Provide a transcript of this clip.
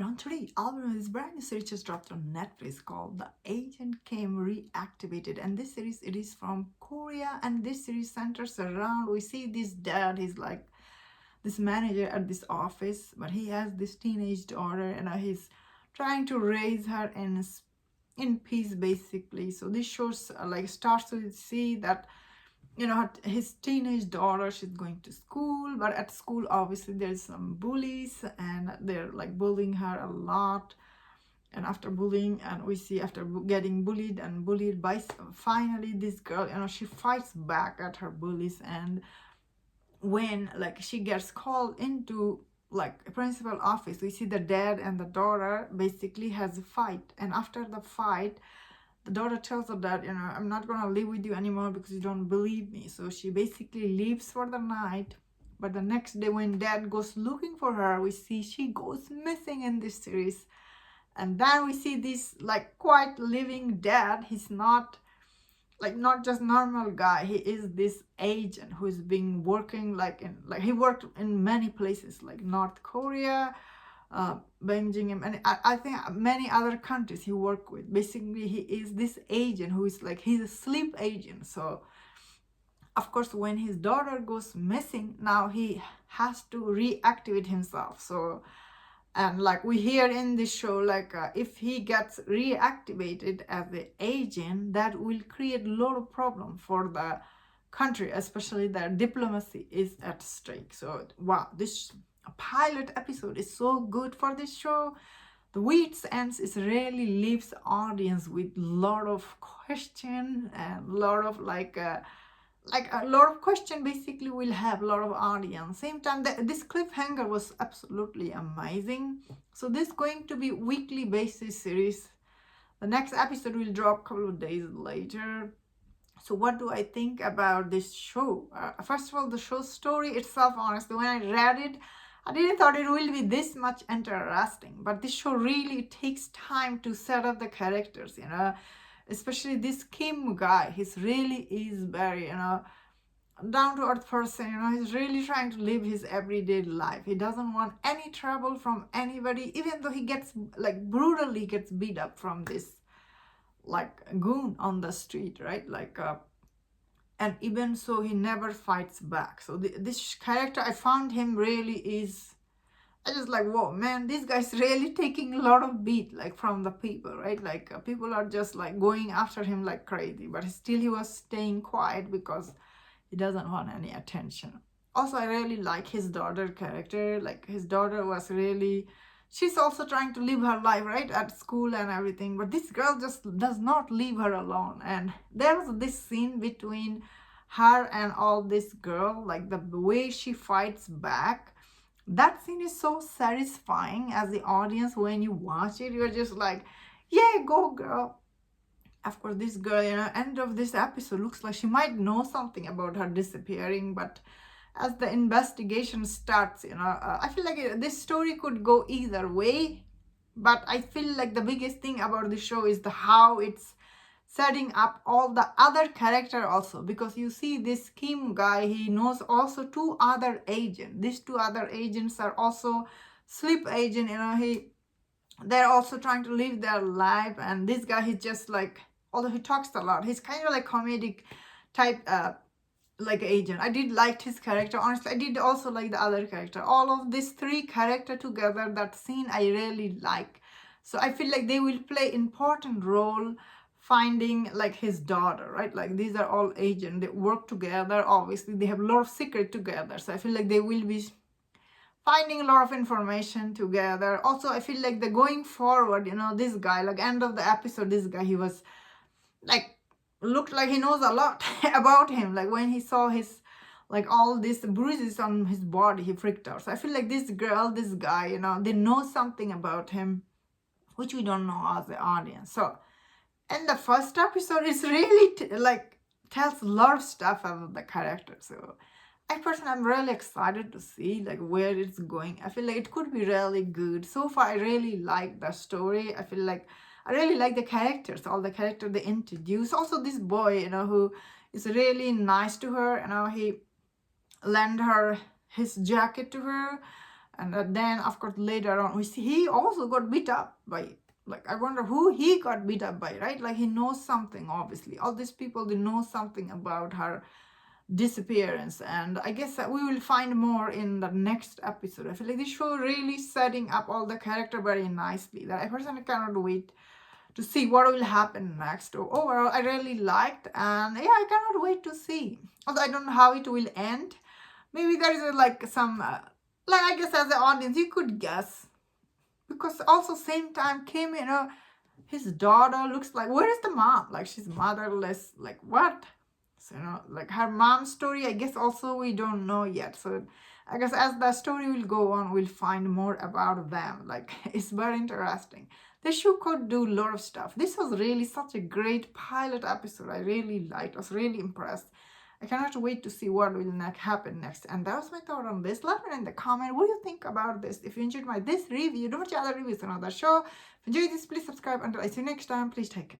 Round 3, album is brand new series just dropped on Netflix called The Agent Kim Reactivated. And this series, it is from Korea, and this series centers around, we see this dad, he's like this manager at this office, but he has this teenage daughter, and he's trying to raise her in peace, basically. So this shows like starts to see that his teenage daughter, she's going to school, but at school obviously there's some bullies and they're like bullying her a lot. And after bullying, and we see after getting bullied and bullied by, finally this girl, she fights back at her bullies. And when like she gets called into like a principal office, we see the dad and the daughter basically has a fight. And after the fight, the daughter tells her that, I'm not going to live with you anymore because you don't believe me. So she basically leaves for the night. But the next day when dad goes looking for her, we see she goes missing in this series. And then we see this like quite living dad. He's not just normal guy. He is this agent who's been working he worked in many places like North Korea, Beijing, and I think many other countries he worked with. Basically, he is this agent who is like, he's a sleep agent. So, of course, when his daughter goes missing, now he has to reactivate himself. So, and like we hear in this show, like if he gets reactivated as the agent, that will create a lot of problem for the country, especially their diplomacy is at stake. So, wow, this pilot episode is so good for this show. The way it ends is really leaves audience with a lot of question and a lot of a lot of question. Basically will have a lot of audience. Same time, this cliffhanger was absolutely amazing. So this going to be weekly basis series. The next episode will drop a couple of days later. So what do I think about this show? First of all, the show story itself, honestly, when I read it, I didn't thought it will be this much interesting. But this show really takes time to set up the characters, especially this Kim guy. He's really is very, down to earth person. He's really trying to live his everyday life. He doesn't want any trouble from anybody, even though he gets brutally gets beat up from this goon on the street, right? And even so, he never fights back. So this character, I found him really is, I just like, whoa, man, this guy's really taking a lot of beat from the people, right? People are just going after him like crazy, but still he was staying quiet because he doesn't want any attention. Also, I really like his daughter character. His daughter was really, she's also trying to live her life, right, at school and everything, but this girl just does not leave her alone. And there was this scene between her and all this girl, the way she fights back. That scene is so satisfying as the audience. When you watch it, you're just like, yeah, go girl. Of course, this girl, end of this episode looks like she might know something about her disappearing, but as the investigation starts, I feel like this story could go either way. But I feel like the biggest thing about the show is how it's setting up all the other character also, because you see this Kim guy, he knows also two other agents. These two other agents are also sleep agent. They're also trying to live their life. And this guy, he's just although he talks a lot, he's kind of comedic type agent. I did like his character, honestly. I did also like the other character. All of these three character together, that scene I really like. So I feel like they will play important role finding his daughter, right? These are all agents, they work together. Obviously they have a lot of secret together, so I feel like they will be finding a lot of information together. Also, I feel like they're going forward, this guy, end of the episode, this guy, he was looked like he knows a lot about him. When he saw his all these bruises on his body, he freaked out. So I feel like this girl, this guy, they know something about him which we don't know as the audience. So in the first episode, it's really tells a lot of stuff about the character. So I personally, I'm really excited to see where it's going. I feel like it could be really good. So far, I really like the story. I feel like I really like the characters, all the characters they introduce. Also, this boy, who is really nice to her. He lend her his jacket to her. And then, of course, later on, we see he also got beat up by, like, I wonder who he got beat up by, right? Like, he knows something, obviously. All these people, they know something about her disappearance. And I guess that we will find more in the next episode. I feel like this show really setting up all the character very nicely, that I personally cannot wait to see what will happen next. Overall, I really liked, and yeah, I cannot wait to see. Although I don't know how it will end. Maybe there is like some, like, I guess as an audience, you could guess. Because also same time Kim, his daughter looks like, where is the mom? Like, she's motherless. Like, what? So, like her mom's story, I guess also we don't know yet. So I guess as the story will go on, we'll find more about them. Like, it's very interesting. The show could do a lot of stuff. This was really such a great pilot episode. I really liked. I was really impressed. I cannot wait to see what will happen next. And that was my thought on this. Let me know in the comment what do you think about this. If you enjoyed this review, don't watch other reviews on other show. If you enjoyed this, please subscribe. Until I see you next time, please take care.